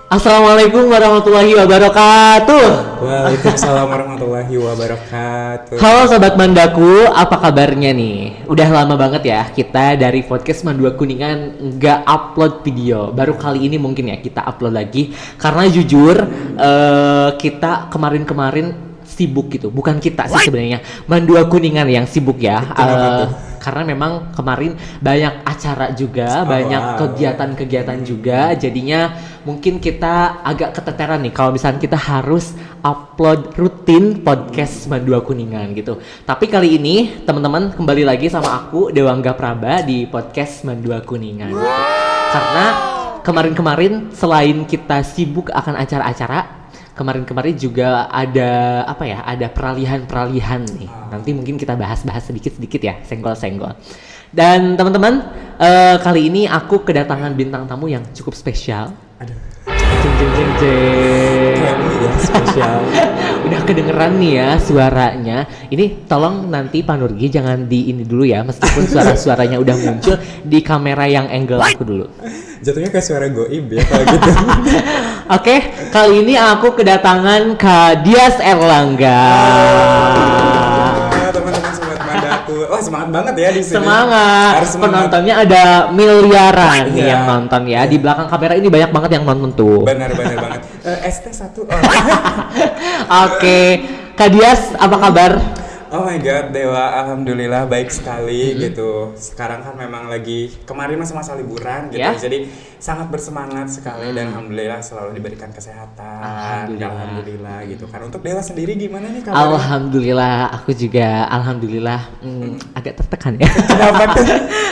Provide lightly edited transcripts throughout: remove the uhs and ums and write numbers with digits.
Assalamualaikum warahmatullahi wabarakatuh. Waalaikumsalam warahmatullahi wabarakatuh. Halo Sobat Mandaku, apa kabarnya nih? Udah lama banget ya kita dari podcast Mandua Kuningan nggak upload video. Baru kali ini mungkin ya kita upload lagi. Karena jujur kita kemarin-kemarin sibuk gitu. Bukan kita sih sebenarnya, Mandua Kuningan yang sibuk ya. Karena memang kemarin banyak acara juga, banyak kegiatan-kegiatan juga, jadinya mungkin kita agak keteteran nih kalau misalnya kita harus upload rutin podcast Mandua Kuningan gitu. Tapi kali ini teman-teman kembali lagi sama aku Dewangga Praba di podcast Mandua Kuningan gitu. Karena kemarin-kemarin selain kita sibuk akan acara-acara, kemarin-kemarin juga ada ada peralihan nih. Nanti mungkin kita bahas-bahas sedikit-sedikit ya, senggol-senggol. Dan teman-teman, kali ini aku kedatangan bintang tamu yang cukup spesial. Jeng. Ya, spesial. Udah kedengeran nih ya suaranya. Ini tolong nanti Pak Nurgi jangan di ini dulu ya, meskipun suaranya udah muncul di kamera yang angle aku dulu. Jatuhnya kayak suara goib ya kalau gitu. Oke, kali ini aku kedatangan Kak Dias Erlangga. Teman-teman Sobat Mandaku. Wah, semangat banget ya di sini. Semangat. Penontonnya ada miliaran nih yang nonton ya. Di belakang kamera ini banyak banget yang nonton tuh. Benar banget. ST1. Oke, Kak Dias apa kabar? Oh my god, Dewa, alhamdulillah baik sekali gitu. Sekarang kan memang lagi kemarin masa-masa liburan gitu, jadi sangat bersemangat sekali dan alhamdulillah selalu diberikan kesehatan. Alhamdulillah gitu kan. Untuk Dewa sendiri gimana nih kabarnya? Alhamdulillah, aku juga alhamdulillah agak tertekan ya. Kenapa tuh?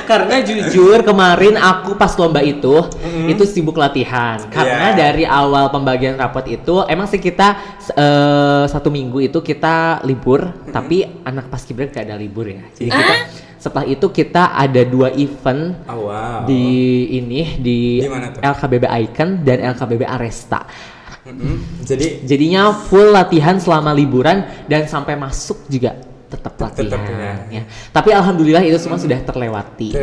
Karena jujur kemarin aku pas lomba itu sibuk latihan. Karena dari awal pembagian rapot itu emang sih kita 1 minggu itu kita libur, tapi anak paskibra gak ada libur ya. Jadi kita setelah itu kita ada 2 event di LKBB Icon dan LKBB Aresta. Jadinya full latihan selama liburan dan sampai masuk juga tetap latihan ya. Tapi alhamdulillah itu semua sudah terlewati.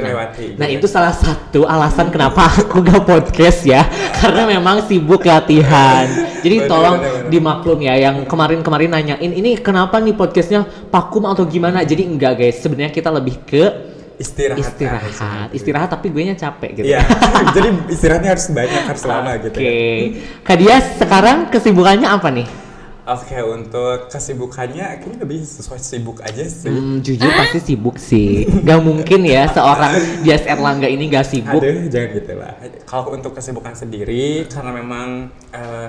Nah, itu salah satu alasan kenapa aku gak podcast ya, karena memang sibuk latihan. Jadi tolong dimaklum ya yang kemarin-kemarin nanyain ini kenapa nih podcastnya vakum atau gimana. Jadi enggak guys, sebenarnya kita lebih ke istirahat tapi gue nya capek gitu. Iya. Jadi istirahatnya harus banyak, harus lama gitu. Oke. Kak Dias sekarang kesibukannya apa nih? Oke, untuk kesibukannya kayaknya lebih sesuai sibuk aja sih. Jujur pasti sibuk sih. Gak mungkin ya seorang Dias Erlangga ini gak sibuk. Aduh, jangan gitu lah. Kalau untuk kesibukan sendiri, karena memang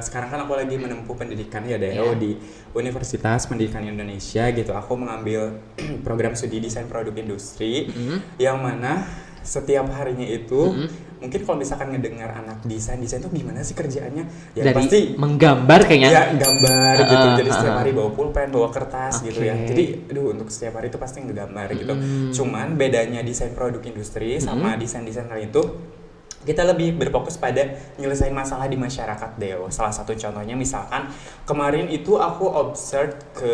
sekarang kan aku lagi menempuh pendidikan ya di Universitas Pendidikan Indonesia gitu. Aku mengambil program studi desain produk industri yang mana setiap harinya itu mungkin kalau misalkan ngedengar anak desain tuh gimana sih kerjaannya ya, dari pasti menggambar kayaknya ya gambar gitu. Jadi setiap hari bawa pulpen, bawa kertas gitu ya. Jadi untuk setiap hari itu pasti ngegambar gitu. Cuman bedanya desain produk industri sama desain-desain lain itu kita lebih berfokus pada nyelesain masalah di masyarakat Deo. Salah satu contohnya misalkan kemarin itu aku observe ke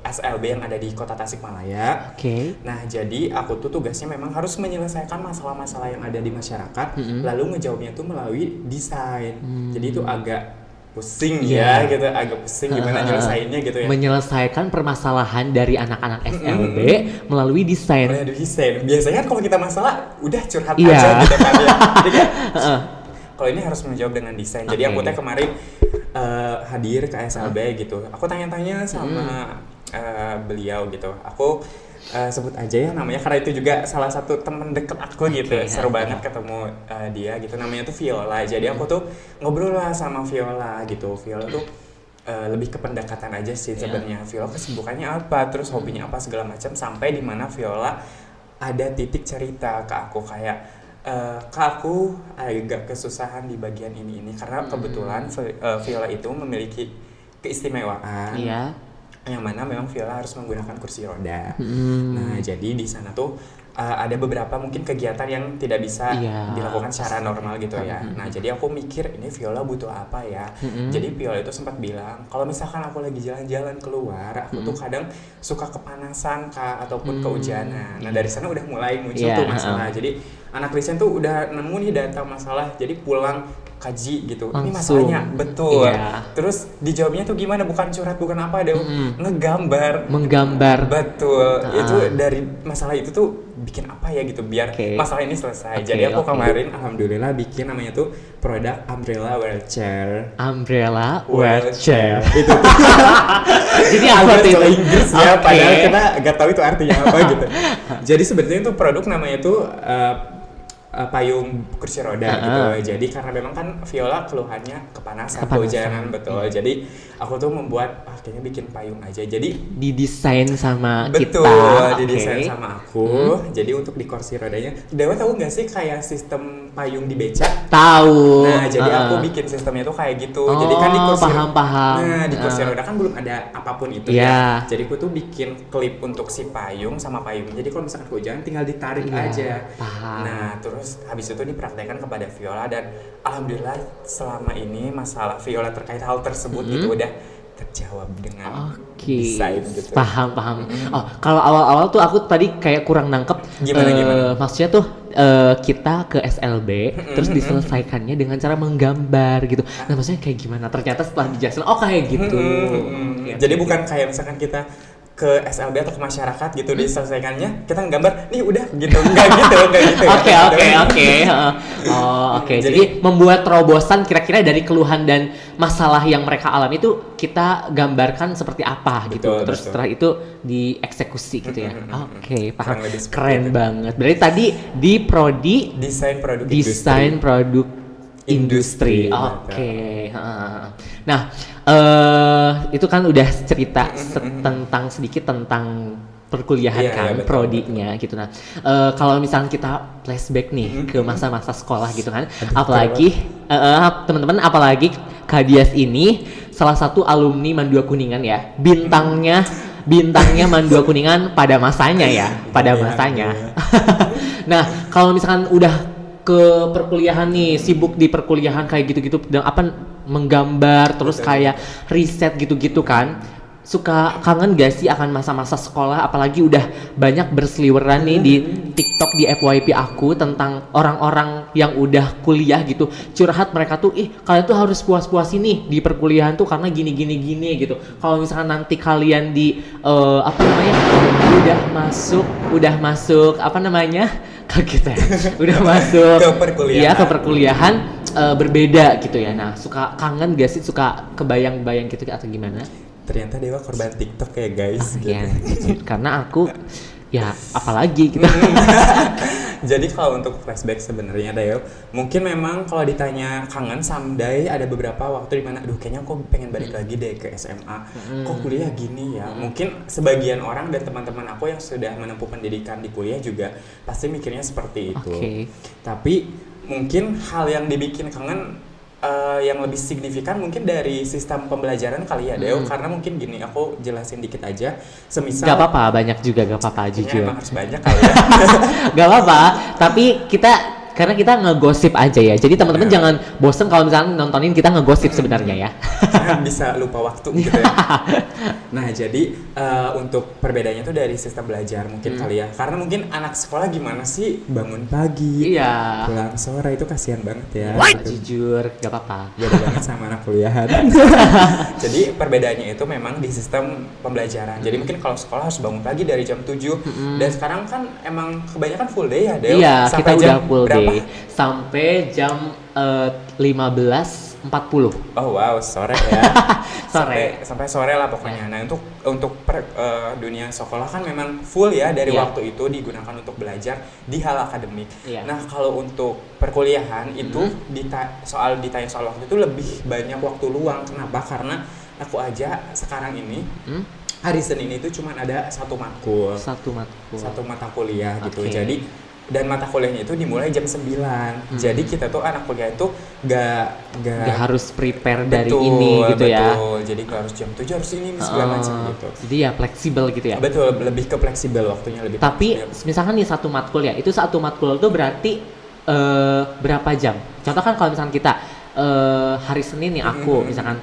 SLB yang ada di Kota Tasikmalaya. Nah, jadi aku tuh tugasnya memang harus menyelesaikan masalah-masalah yang ada di masyarakat, lalu ngejawabnya tuh melalui desain. Jadi itu agak pusing ya gitu, agak pusing gimana nyelesainnya gitu ya. Menyelesaikan permasalahan dari anak-anak SLB melalui desain. Biasanya kan kalau kita masalah udah curhat aja gitu kan ya. Jadi kalau ini harus menjawab dengan desain. Jadi aku teh kemarin hadir ke SLB gitu. Aku tanya-tanya sama beliau gitu. Aku sebut aja ya namanya karena itu juga salah satu temen deket aku gitu. Seru banget ketemu dia gitu, namanya tuh Viola. Jadi aku tuh ngobrol lah sama Viola gitu. Viola tuh lebih ke pendekatan aja sih sebenarnya. Viola kesibukannya apa, terus hobinya apa segala macam, sampai di mana Viola ada titik cerita ke aku kayak Kak, aku agak kesusahan di bagian ini karena kebetulan Viola itu memiliki keistimewaan. Yang mana memang Viola harus menggunakan kursi roda. Nah, jadi di sana tuh ada beberapa mungkin kegiatan yang tidak bisa dilakukan secara normal gitu ya. Nah, jadi aku mikir ini Viola butuh apa ya. Jadi Viola itu sempat bilang, kalau misalkan aku lagi jalan-jalan keluar, aku tuh kadang suka kepanasan Kak, ataupun kehujanan. Nah, dari sana udah mulai muncul tuh masalah. Jadi anak Kristen tuh udah nemu nih data masalah. Jadi pulang kaji gitu. Ini Langsung. masalahnya, betul. Iya. Terus dijawabnya tuh gimana? Bukan curhat, bukan apa, ada ngegambar. Menggambar. Betul. Itu dari masalah itu tuh bikin apa ya gitu biar masalah ini selesai. Jadi aku kemarin alhamdulillah bikin namanya tuh produk Umbrella Wheelchair. Umbrella Wheelchair. Itu tuh. Jadi apa tuh itu? Inggris ya, padahal kita nggak tahu itu artinya apa gitu. Jadi sebenarnya itu produk namanya tuh payung kursi roda gitu. Jadi karena memang kan Viola keluhannya kepanasan. Kehujanan, betul. Jadi aku tuh membuat kayaknya bikin payung aja. Jadi didesain sama kita. Betul, didesain sama aku. Jadi untuk di kursi rodanya. Dewa tahu nggak sih kayak sistem payung di beca? Tahu. Nah, jadi aku bikin sistemnya tuh kayak gitu. Jadi kan di kursi paham. Nah, di kursi roda kan belum ada apapun itu ya. Jadi aku tuh bikin klip untuk si payung sama payung. Jadi kalau misalkan kehujanan tinggal ditarik aja. Paham. Nah, terus habis itu dipraktekkan kepada Viola dan alhamdulillah selama ini masalah Viola terkait hal tersebut itu udah terjawab dengan desain gitu. Paham. Oh, kalau awal-awal tuh aku tadi kayak kurang nangkep. Gimana? Maksudnya tuh kita ke SLB terus diselesaikannya dengan cara menggambar gitu. Nah, maksudnya kayak gimana? Ternyata setelah dijelasin, kayak gitu. Jadi bukan kayak misalkan kita ke SLB atau ke masyarakat gitu diselesaikannya kita nggambar nih udah gitu enggak gitu. Oke. Jadi membuat terobosan kira-kira dari keluhan dan masalah yang mereka alami itu kita gambarkan seperti apa gitu. Terus setelah itu dieksekusi gitu ya. Oke, paham. Keren banget. Berarti tadi di prodi desain produk industri. Oke. Nah, itu kan udah cerita sedikit tentang perkuliahan kan, prodinya gitu. Nah, kalau misalnya kita flashback nih ke masa-masa sekolah gitu kan, apalagi teman-teman, apalagi Kak Dias ini salah satu alumni Mandua Kuningan ya, bintangnya Mandua Kuningan pada masanya ya, Nah, kalau misalkan udah ke perkuliahan nih, sibuk di perkuliahan kayak gitu-gitu dan menggambar terus kayak riset gitu-gitu kan, suka kangen gak sih akan masa-masa sekolah, apalagi udah banyak berseliweran nih di TikTok, di FYP aku tentang orang-orang yang udah kuliah gitu, curhat mereka tuh, kalian tuh harus puas-puasin nih di perkuliahan tuh karena gini gitu. Kalau misalkan nanti kalian di udah masuk kaget ya, udah masuk ke perkuliahan berbeda gitu ya. Nah, suka kangen gak sih, suka kebayang-bayang gitu atau gimana? Ternyata Dewa korban TikTok ya guys. Karena aku ya apalagi gitu. Jadi kalau untuk flashback sebenarnya Dewa, mungkin memang kalau ditanya kangen someday ada beberapa waktu di mana kayaknya aku pengen balik lagi deh ke SMA. Kok kuliah gini ya? Mungkin sebagian orang dan teman-teman aku yang sudah menempuh pendidikan di kuliah juga pasti mikirnya seperti itu. Tapi mungkin hal yang dibikin kangen yang lebih signifikan mungkin dari sistem pembelajaran kali ya Deo, karena mungkin gini, aku jelasin dikit aja. Semisal gak apa-apa, banyak juga gak apa-apa, jujur. Emang harus banyak kali ya. Gak apa-apa, tapi karena kita ngegosip aja ya, jadi teman-teman jangan bosen kalau misalnya nontonin kita ngegosip sebenarnya ya. Bisa lupa waktu gitu ya. Nah, jadi untuk perbedaannya tuh dari sistem belajar mungkin kali ya, karena mungkin anak sekolah gimana sih bangun pagi, pulang sore, itu kasihan banget ya. Jujur, gak apa-apa. Beda banget sama anak kuliahan. Jadi perbedaannya itu memang di sistem pembelajaran. Jadi mungkin kalau sekolah harus bangun pagi dari jam 7 dan sekarang kan emang kebanyakan full day ya Del. Iya, sampai kita jam udah full berapa? Day sampai jam 15.40. Oh wow, sore ya. sampai sore lah pokoknya. Nah, untuk dunia sekolah kan memang full ya dari waktu itu digunakan untuk belajar di hal akademik. Nah, kalau untuk perkuliahan itu ditanya soal waktu itu lebih banyak waktu luang. Kenapa? Karena aku aja sekarang ini hari Senin itu cuma ada satu mata kuliah gitu. Jadi dan mata kuliahnya itu dimulai jam 9. Jadi kita tuh anak kuliah itu gak harus prepare dari ini gitu ya. Betul. Jadi gak harus jam 7 harus ini segala macam gitu. Jadi ya fleksibel gitu ya. Betul, lebih ke fleksibel waktunya lebih. Tapi misalkan nih satu matkul ya, itu satu matkul itu berarti berapa jam? Contoh kan kalau misalkan kita hari Senin nih aku misalkan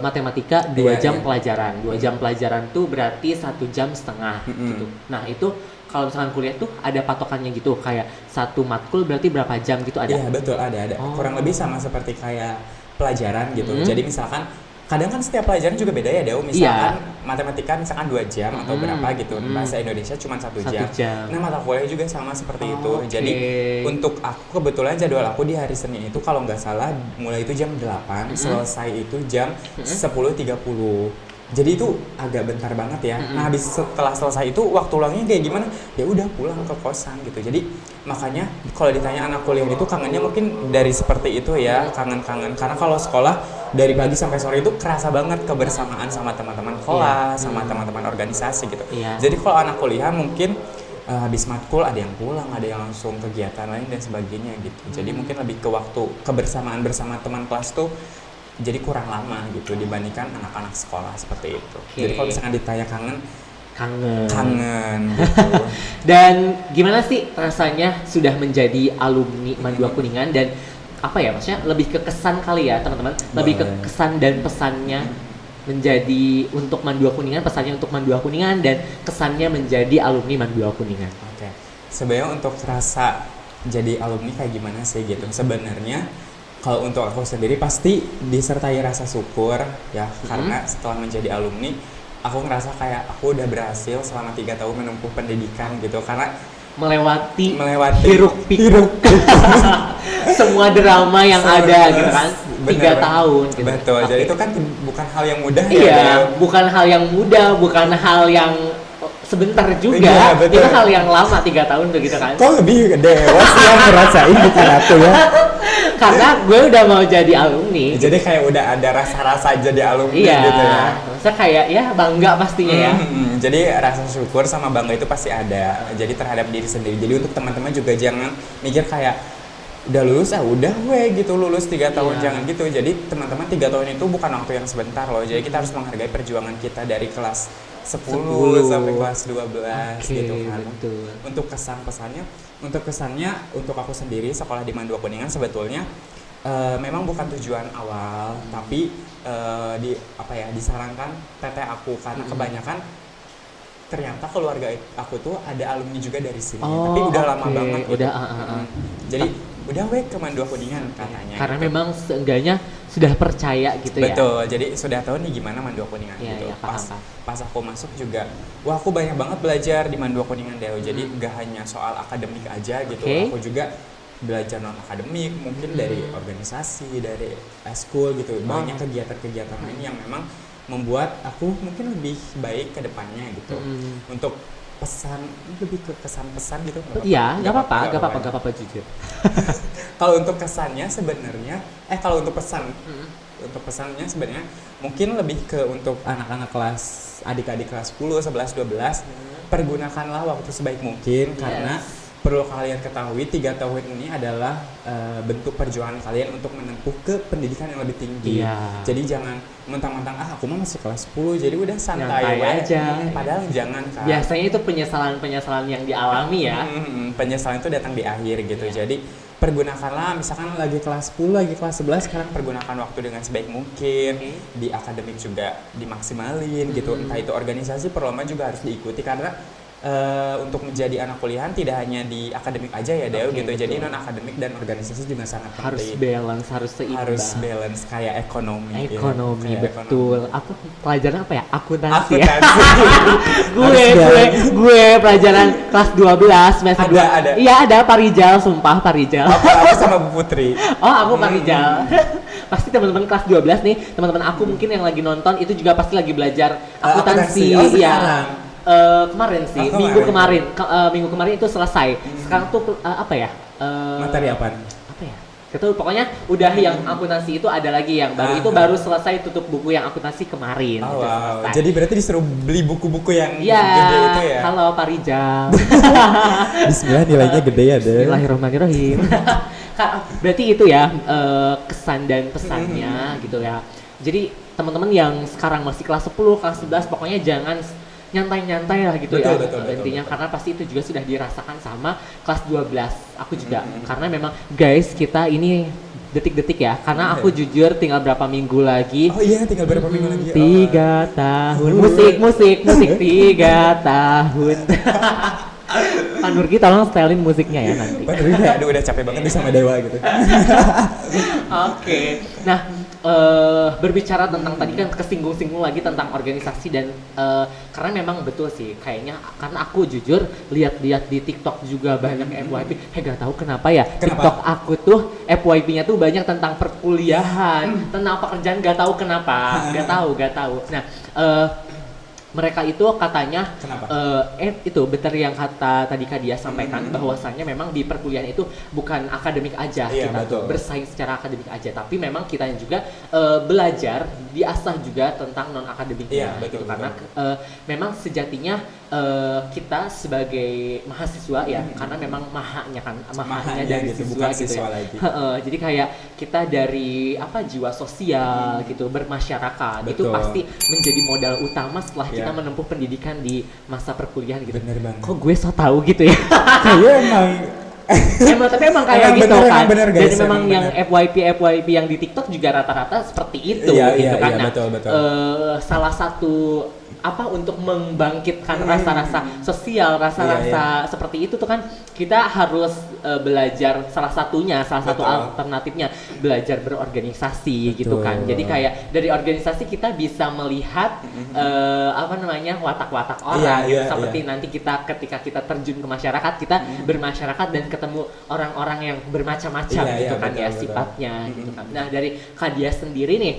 matematika 2 jam pelajaran. 2 jam pelajaran tuh berarti 1 jam setengah gitu. Nah, itu kalau misalkan kuliah tuh ada patokannya gitu, kayak satu matkul berarti berapa jam gitu ada? Iya betul, ada. Kurang lebih sama seperti kayak pelajaran gitu. Jadi misalkan kadang kan setiap pelajaran juga beda ya, Deo. Misalkan matematika misalkan 2 jam atau berapa gitu. Bahasa Indonesia cuma 1 jam. Nah, mata kuliah juga sama seperti itu. Jadi untuk aku kebetulan jadwal aku di hari Senin itu kalau nggak salah mulai itu jam 8, selesai itu jam 10.30. Jadi itu agak bentar banget ya. Nah, habis setelah selesai itu waktu luangnya kayak gimana? Ya udah pulang ke kosan gitu. Jadi makanya kalau ditanya anak kuliah itu kangennya mungkin dari seperti itu ya, kangen-kangen. Karena kalau sekolah dari pagi sampai sore itu kerasa banget kebersamaan sama teman-teman kelas, sama teman-teman organisasi gitu. Jadi kalau anak kuliah mungkin habis matkul ada yang pulang, ada yang langsung kegiatan lain dan sebagainya gitu. Jadi mungkin lebih ke waktu kebersamaan bersama teman kelas tuh jadi kurang lama gitu dibandingkan anak-anak sekolah seperti itu. Jadi kalau misalkan ditanya kangen gitu. Dan gimana sih rasanya sudah menjadi alumni MAN 2 Kuningan, dan apa ya, maksudnya lebih ke kesan kali ya teman-teman, lebih ke kesan dan pesannya menjadi untuk MAN 2 Kuningan, pesannya untuk MAN 2 Kuningan, dan kesannya menjadi alumni MAN 2 Kuningan. Oke. Sebenarnya untuk rasa jadi alumni kayak gimana sih gitu. Sebenarnya kalau untuk aku sendiri pasti disertai rasa syukur ya, karena setelah menjadi alumni aku ngerasa kayak aku udah berhasil selama 3 tahun menempuh pendidikan gitu, karena melewati hiruk pikuk semua drama yang ada gitu kan. 3 tahun gitu. Betul. Jadi itu kan bukan hal yang mudah ya. Bukan hal yang mudah, bukan hal yang sebentar juga. Itu hal yang lama, 3 tahun tuh gitu kan. Kok lebih dewa sih yang ngerasain, bukan aku ya. Karena gue udah mau jadi alumni. Jadi kayak udah ada rasa-rasa jadi alumni gitu ya. Maksudnya kayak ya bangga pastinya ya. Jadi rasa syukur sama bangga itu pasti ada. Jadi terhadap diri sendiri. Jadi untuk teman-teman juga jangan mikir kayak udah lulus udah gitu, lulus 3 tahun, jangan gitu. Jadi teman-teman 3 tahun itu bukan waktu yang sebentar loh. Jadi kita harus menghargai perjuangan kita dari kelas 10 sampai kelas 12 gitu kan. Betul. Untuk kesannya untuk aku sendiri sekolah di MAN 2 Kuningan sebetulnya memang bukan tujuan awal, tapi disarankan teteh aku, karena kebanyakan ternyata keluarga aku tuh ada alumni juga dari sini, tapi udah lama banget gitu. Jadi udah ke MAN 2 Kuningan katanya. Karena gitu. memang seenggaknya sudah percaya gitu. Betul, jadi sudah tahu nih gimana MAN 2 Kuningan gitu. Pas aku masuk juga, wah aku banyak banget belajar di MAN 2 Kuningan Deo. Jadi gak hanya soal akademik aja gitu, aku juga belajar non akademik, mungkin dari organisasi, dari school gitu. Banyak kegiatan-kegiatan lain yang memang membuat aku mungkin lebih baik ke depannya gitu. Untuk pesan, lebih ke kesan-pesan gitu. Iya, nggak apa-apa jujur. Kalau untuk kesannya sebenarnya, untuk pesannya sebenarnya mungkin lebih ke untuk anak-anak kelas, adik-adik kelas 10, 11, 12, pergunakanlah waktu sebaik mungkin, karena perlu kalian ketahui 3 tahun ini adalah bentuk perjuangan kalian untuk menempuh ke pendidikan yang lebih tinggi. Jadi jangan mentang-mentang aku mah masih kelas 10 jadi udah santai aja. Padahal jangan kan. Biasanya itu penyesalan yang dialami ya. Penyesalan itu datang di akhir gitu. Jadi pergunakanlah, misalkan lagi kelas 10, lagi kelas 11, sekarang pergunakan waktu dengan sebaik mungkin. Di akademik juga dimaksimalin gitu. Entah itu organisasi, perlombaan juga harus diikuti, karena untuk menjadi anak kuliahan tidak hanya di akademik aja ya Deo gitu. Jadi non akademik dan organisasi juga sangat penting. Harus seimbang. Harus balance kayak ekonomi. Betul. Aku pelajaran apa ya? Akuntansi. Ya? gue pelajaran kelas 12 semester 2. Ada. Iya, ada Parijal, sumpah Parijal. Aku sama Bu Putri. Aku Parijal. Pasti teman-teman kelas 12 nih, teman-teman aku mungkin yang lagi nonton itu juga pasti lagi belajar akuntansi. Sekarang. Kemarin sih, minggu kemarin itu selesai. Sekarang tuh materi apa? Apa ya? Gitu, pokoknya udah yang akuntansi itu ada lagi yang baru, itu baru selesai tutup buku yang akuntansi kemarin. Wow. Jadi berarti disuruh beli buku-buku yang gede itu ya? Halo Pak Rijal. Bismillah, nilainya gede ya deh. Bismillahirrahmanirrahim. Berarti itu ya kesan dan pesannya gitu ya. Jadi teman-teman yang sekarang masih kelas 10, kelas 11 pokoknya jangan nyantai-nyantai lah gitu. Betul. Intinya karena pasti itu juga sudah dirasakan sama kelas 12 aku juga. Karena memang guys, kita ini detik-detik ya, karena aku jujur tinggal berapa minggu lagi. Tinggal berapa minggu lagi? 3 tahun. Musik 3 tahun. Pak Nurki tolong setelin musiknya ya nanti. Pak Nurki kayak, aduh udah capek banget nih sama Dewa gitu. Oke. Nah, berbicara tentang tadi kan kesinggung-singgung lagi tentang organisasi dan karena memang betul sih kayaknya karena aku jujur lihat-lihat di TikTok juga banyak FYP. Gak tahu kenapa ya. Kenapa? TikTok aku tuh FYP-nya tuh banyak tentang perkuliahan, tentang pekerjaan, gak tahu kenapa. Gak tahu. Nah, mereka itu katanya itu betul yang kata tadi Kak Dia sampaikan bahwasannya memang di perkuliahan itu bukan akademik aja kita tuh bersaing secara akademik aja, tapi memang kita juga belajar diasah juga tentang non akademiknya gitu. Karena memang sejatinya kita sebagai mahasiswa ya karena memang mahanya dari gitu, siswa gitu ya. Jadi kayak kita dari jiwa sosial gitu bermasyarakat itu pasti menjadi modal utama setelah kita menempuh pendidikan di masa perkuliahan gitu. Bener banget. Kok gue so tahu gitu ya? Kayaknya tapi emang kayak gitu kan. Bener, guys, jadi memang yang FYP yang di TikTok juga rata-rata seperti itu gitu kan. Nah, betul. salah satu untuk membangkitkan rasa-rasa sosial, rasa-rasa seperti itu tuh kan kita harus belajar salah satu alternatifnya belajar berorganisasi gitu kan. Jadi kayak dari organisasi kita bisa melihat watak-watak orang seperti nanti ketika kita terjun ke masyarakat kita bermasyarakat dan ketemu orang-orang yang bermacam-macam gitu kan sifatnya gitu kan. Nah, dari Kak Dias sendiri nih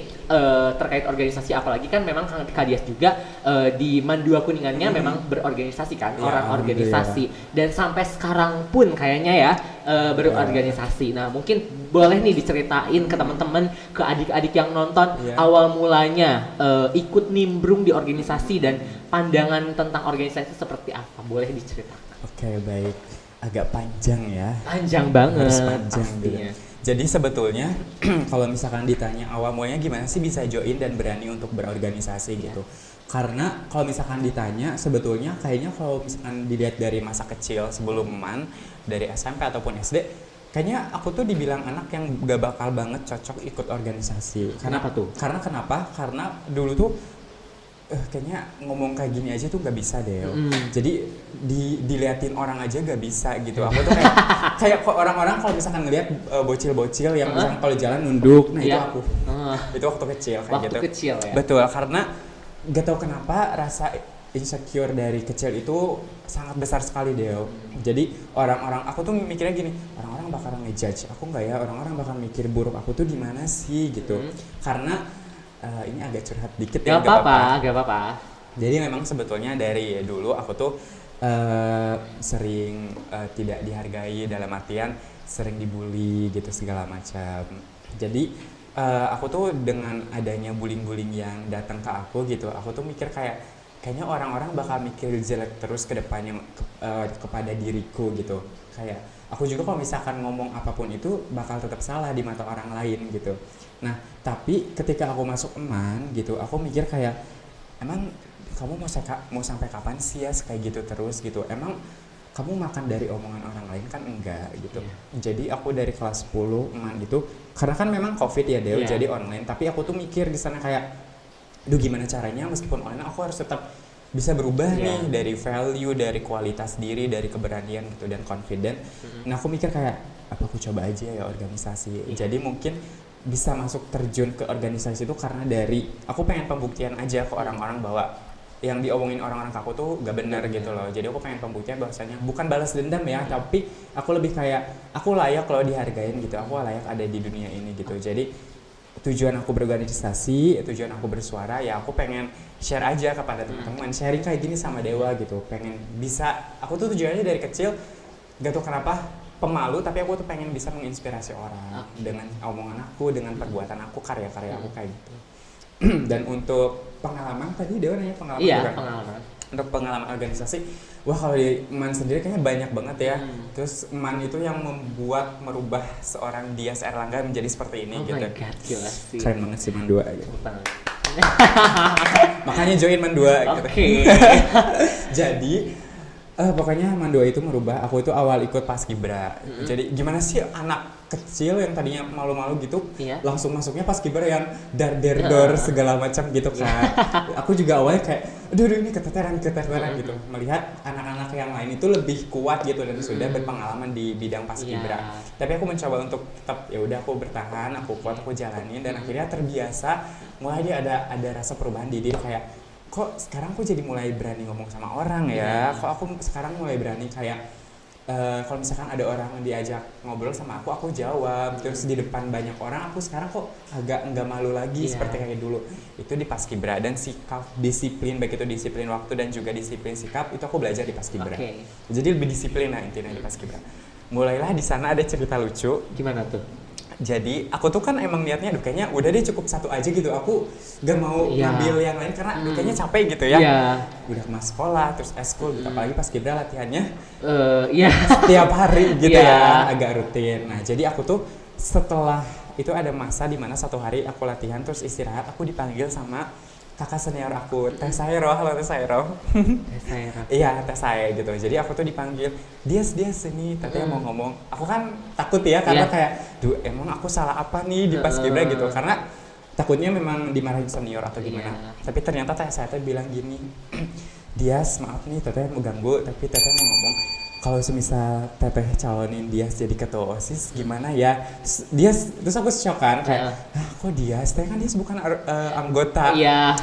terkait organisasi apalagi kan memang Kak Dias juga di Mandua Kuningannya memang berorganisasi kan, orang organisasi dan sampai sekarang pun kayaknya ya berorganisasi. Nah, mungkin boleh nih diceritain ke teman-teman, ke adik-adik yang nonton awal mulanya ikut nimbrung di organisasi dan pandangan tentang organisasi seperti apa, boleh diceritakan. Oke, baik. Agak panjang ya. Panjang banget. Harus panjang pastinya. Jadi sebetulnya kalau misalkan ditanya awal mulanya gimana sih bisa join dan berani untuk berorganisasi gitu. Karena kalau misalkan ditanya sebetulnya kayaknya kalau misalkan dilihat dari masa kecil sebelum MAN dari SMP ataupun SD, kayaknya aku tuh dibilang anak yang gak bakal banget cocok ikut organisasi. Kenapa tuh? Karena dulu tuh kayaknya ngomong kayak gini aja tuh gak bisa deh. Jadi diliatin orang aja gak bisa gitu. Aku tuh kayak orang-orang kalau misalkan ngeliat bocil-bocil yang misalkan kalau jalan nunduk, itu aku. Itu waktu kecil kayak waktu gitu. Waktu kecil ya. Betul, karena gak tahu kenapa rasa insecure dari kecil itu sangat besar sekali deh. Jadi orang-orang, aku tuh mikirnya gini, orang-orang bakal ngejudge aku nggak ya, orang-orang bakal mikir buruk aku tuh gimana sih gitu. Karena ini agak curhat dikit ya, gak apa-apa. Jadi memang sebetulnya dari dulu aku tuh sering tidak dihargai, dalam artian sering dibully gitu segala macam. Jadi aku tuh dengan adanya bullying yang datang ke aku gitu, aku tuh mikir kayaknya orang-orang bakal mikir jelek terus ke depannya kepada diriku gitu. Kayak aku juga kalau misalkan ngomong apapun itu bakal tetap salah di mata orang lain gitu. Nah, tapi ketika aku masuk MAN gitu, aku mikir kayak emang kamu mau sampai kapan sih ya kayak gitu terus gitu. Emang kamu makan dari omongan orang lain kan enggak gitu. Jadi aku dari kelas 10 MAN gitu, karena kan memang COVID ya Dew, jadi online. Tapi aku tuh mikir di sana kayak, duh gimana caranya meskipun online aku harus tetap bisa berubah nih dari value, dari kualitas diri, dari keberanian gitu dan confident. Nah aku mikir kayak, apa aku coba aja ya organisasi. Jadi mungkin bisa masuk terjun ke organisasi itu karena dari aku pengen pembuktian aja ke orang-orang bahwa yang diomongin orang-orang ke aku tuh gak benar gitu loh. Jadi aku pengen pembuktian bahwasanya bukan balas dendam ya, tapi aku lebih kayak aku layak loh dihargain gitu. Aku layak ada di dunia ini gitu. Jadi tujuan aku berorganisasi, tujuan aku bersuara ya aku pengen share aja kepada teman-teman, sharing kayak gini sama Dewa gitu. Pengen bisa, aku tuh tujuannya dari kecil gak tau kenapa pemalu, tapi aku tuh pengen bisa menginspirasi orang dengan omongan aku, dengan perbuatan aku, karya-karya aku kayak gitu. Dan untuk pengalaman tadi Dewa nanya pengalaman juga. Pengalaman. Untuk pengalaman organisasi, wah kalau di MAN sendiri kayaknya banyak banget ya. Terus MAN itu yang merubah seorang Dias Erlangga menjadi seperti ini gitu. Oh my god, gila sih. Keren banget sih MAN 2 gitu. Makanya join MAN 2 gitu. Jadi pokoknya MAN 2 itu merubah, aku itu awal ikut Paskibra. Jadi gimana sih anak kecil yang tadinya malu-malu gitu, langsung masuknya Paskibra yang dar segala macam gitu kan. Aku juga awalnya kayak, aduh ini keteteran gitu. Melihat anak-anak yang lain itu lebih kuat gitu dan sudah berpengalaman di bidang paskibra. Tapi aku mencoba untuk tetap ya udah aku bertahan, aku kuat, aku jalanin dan akhirnya terbiasa. Mulai dia ada rasa perubahan di diri kayak kok sekarang aku jadi mulai berani ngomong sama orang ya. Kok aku sekarang mulai berani kayak kalau misalkan ada orang diajak ngobrol sama aku jawab. Terus di depan banyak orang aku sekarang kok agak nggak malu lagi seperti kayak dulu. Itu di paskibra. Dan sikap disiplin, baik itu disiplin waktu dan juga disiplin sikap, itu aku belajar di paskibra. Jadi lebih disiplin lah intinya di paskibra. Mulailah di sana ada cerita lucu. Gimana tuh? Jadi aku tuh kan emang niatnya kayaknya udah deh cukup satu aja gitu. Aku gak mau ngambil yang lain karena kayaknya capek gitu ya. Udah mas sekolah terus eskul gitu. Apalagi pas kibra latihannya setiap hari gitu ya, agak rutin. Nah jadi aku tuh setelah itu ada masa di mana satu hari aku latihan terus istirahat, aku dipanggil sama kakak senior aku, Teh Sairo. Halo Teh Sairo. Iya, Teh Sairo gitu. Jadi aku tuh dipanggil, dia sini, Teteh mau ngomong. Aku kan takut ya karena kayak, duh emang aku salah apa nih di paskibra gitu. Karena takutnya memang dimarahin senior atau gimana. Tapi ternyata Teh Sairo bilang gini, Dias maaf nih Teteh mau ganggu, tapi Teteh mau ngomong. Kalau semisal Teteh calonin Dias jadi ketua OSIS gimana ya? Terus aku shock kan kayak, kok Dias? Kan Dias bukan anggota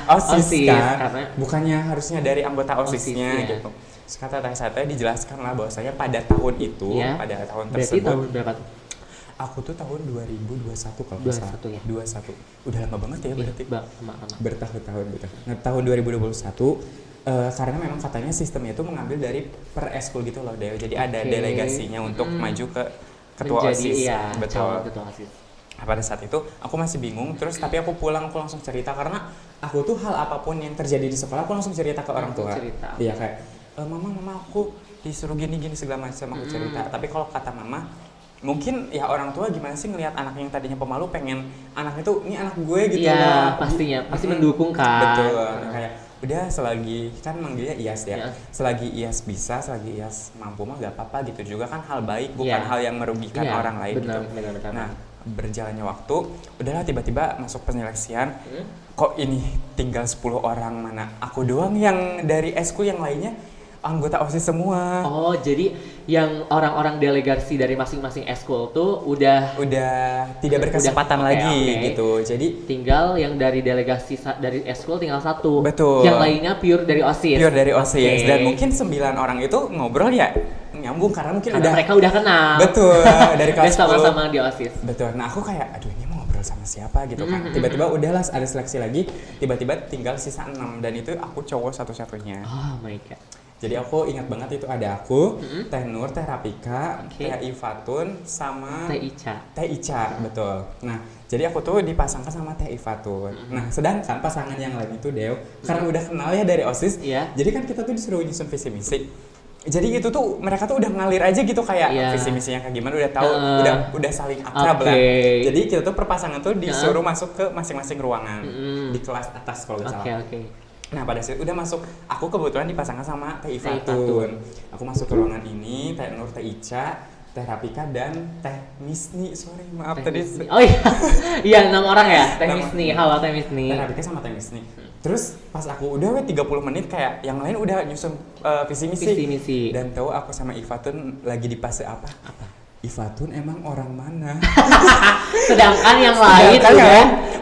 OSIS kan? Karena bukannya harusnya dari anggota OSISnya gitu. Terus kata Teh Sate dijelaskan lah bahwasanya pada tahun itu, pada tahun tersebut. Berarti tahun berapa tuh? Aku tuh tahun 2021 kalau nggak salah. 21. Udah lama banget ya berarti. Bertahun-tahun gitu. Nah tahun 2021 karena memang katanya sistemnya itu mengambil dari per eskul gitu loh Deo. Jadi ada delegasinya untuk maju ke ketua OSIS. Betul. Ketua OSIS. Nah, pada saat itu aku masih bingung terus tapi aku pulang aku langsung cerita karena aku tuh hal apapun yang terjadi di sekolah aku langsung cerita ke orang tua. Iya kayak mama aku disuruh gini segala macam aku cerita. Tapi kalau kata mama mungkin ya orang tua gimana sih ngelihat anak yang tadinya pemalu pengen anak itu ini anak gue gitu ya. Pastinya pasti mendukung kan. Betul. Kayak udah selagi kan manggilnya Iyas ya. Selagi Iyas bisa, selagi Iyas mampu mah gak apa-apa gitu juga kan hal baik bukan hal yang merugikan orang lain gitu. Benar. Nah, berjalannya waktu, udahlah tiba-tiba masuk penyeleksian. Kok ini tinggal 10 orang mana? Aku doang yang dari eskul yang lainnya anggota OSIS semua. Oh, jadi yang orang-orang delegasi dari masing-masing eskul tuh udah tidak berkesempatan lagi gitu. Jadi tinggal yang dari delegasi dari eskul tinggal satu. Betul. Yang lainnya pure dari OSIS. Dan mungkin 9 orang itu ngobrol ya nyambung karena mungkin mereka udah kenal. Betul. Dari kelas 10 sama-sama di OSIS. Betul. Nah, aku kayak aduh ini mau ngobrol sama siapa gitu kan. Tiba-tiba udahlah ada seleksi lagi, tiba-tiba tinggal sisa 6 dan itu aku cowok satu-satunya. Oh my god. Jadi aku ingat banget itu ada aku, Teh Nur, Teh Rapika, Teh Ifatun, sama Teh Ica, betul. Nah, jadi aku tuh dipasangkan sama Teh Ifatun. Nah, sedangkan pasangan yang lain itu Deo, karena udah kenal ya dari OSIS, jadi kan kita tuh disuruh nyusun visi misi. Jadi itu tuh mereka tuh udah ngalir aja gitu kayak visi misinya kayak gimana udah tahu, udah saling akrab lah. Jadi kita tuh perpasangan tuh disuruh masuk ke masing-masing ruangan di kelas atas kalau nggak salah. Nah pada saat udah masuk, aku kebetulan dipasangkan sama Teh Ifatun. Aku masuk ke ruangan ini, Teh Nur, Teh Ica, Teh Rapika dan Teh Misni. Sorry maaf tadi. Oh iya 6 orang ya. Teh Misni, halo Teh Misni. Teh Rapika sama Teh Misni. Terus pas aku udah 30 menit kayak yang lain udah nyusun visi misi. Dan tahu aku sama Ifatun lagi di fase apa? Ifatun emang orang mana? Sedangkan yang lain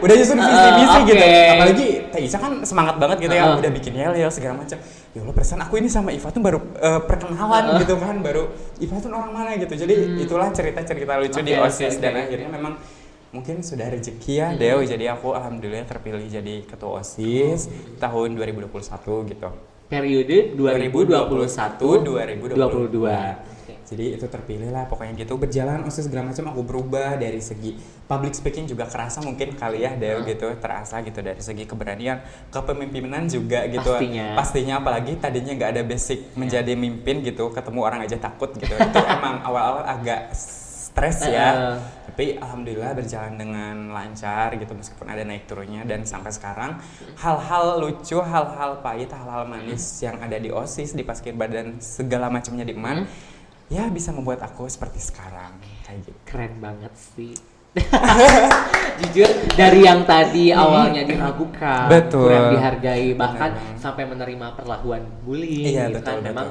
udah nyusun visi-visi gitu. Apalagi Teh Isa kan semangat banget gitu ya, udah bikin yel segala macam. Ya Allah perasaan aku ini sama Ifatun baru perkenalan gitu kan, baru Ifatun orang mana gitu. Jadi itulah cerita-cerita lucu di OSIS dan akhirnya memang mungkin sudah rezeki ya Deo. Jadi aku alhamdulillah terpilih jadi ketua OSIS tahun 2021 gitu. Periode 2021-2022. Jadi itu terpilih lah pokoknya gitu, berjalan OSIS segala macam aku berubah dari segi public speaking juga kerasa mungkin kali ya Deo gitu, terasa gitu dari segi keberanian, kepemimpinan juga gitu. Pastinya apalagi tadinya nggak ada basic menjadi mimpin gitu, ketemu orang aja takut gitu. Itu emang awal-awal agak stres ya. Tapi alhamdulillah berjalan dengan lancar gitu meskipun ada naik turunnya dan sampai sekarang hal-hal lucu, hal-hal pahit, hal-hal manis yang ada di OSIS, di Paskibra dan segala macamnya di MAN ya bisa membuat aku seperti sekarang kayak gitu. Keren banget sih. Jujur dari yang tadi awalnya diragukan, Betul. kurang dihargai, bahkan Benar. sampai menerima perlakuan bullying, Iya, gitu kan betul, memang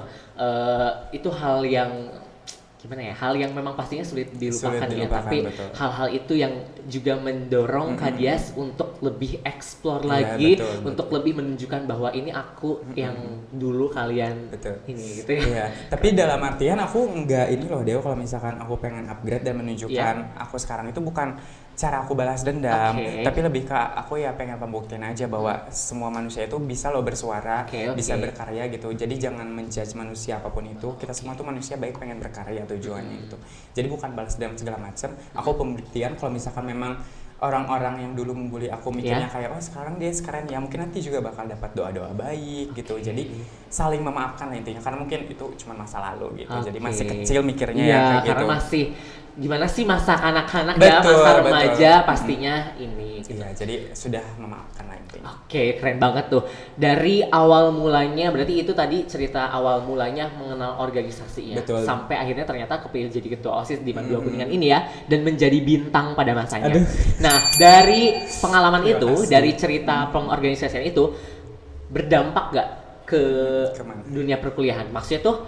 itu hal yang gimana ya, hal yang memang pastinya sulit dilupakan, ya, dilupakan, tapi betul. hal-hal itu yang juga mendorong Kak Dias untuk lebih explore Iya, lagi, betul, untuk lebih menunjukkan bahwa ini aku yang dulu kalian Betul. ini gitu ya. Iya, tapi dalam artian aku nggak ini loh Deo, kalau misalkan aku pengen upgrade dan menunjukkan aku sekarang itu bukan cara aku balas dendam, Oke. tapi lebih ke aku ya pengen pembuktian aja bahwa semua manusia itu bisa loh bersuara, Oke. bisa berkarya gitu. Jadi jangan menjudge manusia apapun itu. Kita semua tuh manusia baik, pengen berkarya tujuannya gitu. Jadi bukan balas dendam segala macam. Aku pembuktian kalau misalkan memang orang-orang yang dulu membuli aku mikirnya kayak oh sekarang dia sekeren ya, mungkin nanti juga bakal dapat doa-doa baik gitu. Jadi saling memaafkan lah intinya, karena mungkin itu cuma masa lalu gitu. Jadi masih kecil mikirnya ya kayak gitu. Karena masih gimana sih masa kanak-kanak ya, masa remaja pastinya ini gitu. Iya, jadi sudah memaafkan lah intinya. Oke, keren banget tuh. Dari awal mulanya, berarti itu tadi cerita awal mulanya mengenal organisasinya. Betul. Sampai akhirnya ternyata kepilih jadi ketua OSIS di Mandua Kuningan ini ya, dan menjadi bintang pada masanya. Aduh. Nah, dari pengalaman Terima itu, kasih. dari cerita pengorganisasian itu, berdampak gak ke Kemana? dunia perkuliahan? Maksudnya tuh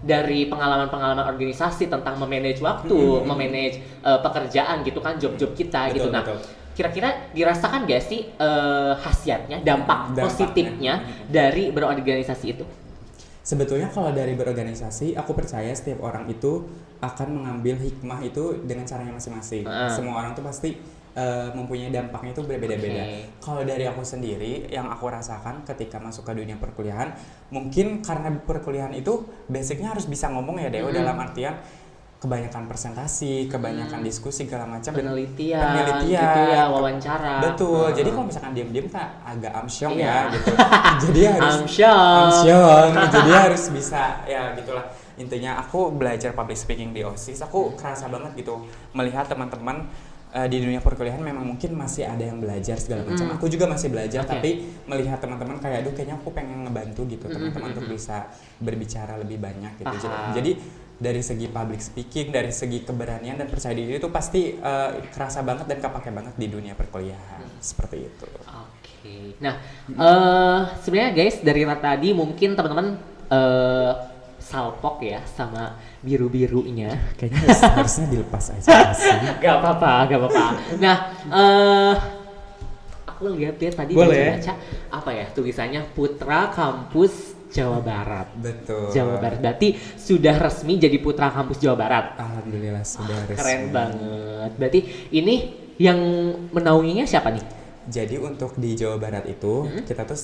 dari pengalaman-pengalaman organisasi tentang memanage waktu, memanage pekerjaan gitu kan, job-job kita Betul, gitu. Nah, betul. kira-kira dirasakan gak sih khasiatnya, dampak Dampaknya. positifnya dari berorganisasi itu? Sebetulnya kalau dari berorganisasi, aku percaya setiap orang itu akan mengambil hikmah itu dengan caranya masing-masing. Semua orang tuh pasti mempunyai dampaknya itu berbeda-beda. Oke. Kalau dari aku sendiri, yang aku rasakan ketika masuk ke dunia perkuliahan, mungkin karena perkuliahan itu basicnya harus bisa ngomong ya Deo, dalam artian kebanyakan presentasi, kebanyakan diskusi segala macam, Penelitian gitu ya, wawancara. Betul. Jadi kalau misalkan diam-diam kan agak amsyong Iya. ya gitu. Jadi harus Amsyong. Jadi harus bisa ya gitulah. Intinya aku belajar public speaking di OSIS, aku kerasa banget gitu melihat teman-teman di dunia perkuliahan memang mungkin masih ada yang belajar segala macam. Aku juga masih belajar, tapi melihat teman-teman kayak aduh kayaknya aku pengen ngebantu gitu teman-teman untuk bisa berbicara lebih banyak gitu. Jadi dari segi public speaking, dari segi keberanian dan percaya diri itu pasti kerasa banget dan kepake banget di dunia perkuliahan. Seperti itu. Oke. Nah, sebenarnya guys, dari tadi mungkin teman-teman salpok ya sama biru-birunya. Kayaknya harusnya dilepas aja sih. Gak apa-apa. Nah, aku lihat dia tadi Boleh. baca apa ya tulisannya, Putra Kampus Jawa Barat. Betul. Jawa Barat. Berarti sudah resmi jadi Putra Kampus Jawa Barat. Alhamdulillah sudah resmi. Keren banget. Berarti ini yang menaunginya siapa nih? Jadi untuk di Jawa Barat itu kita tuh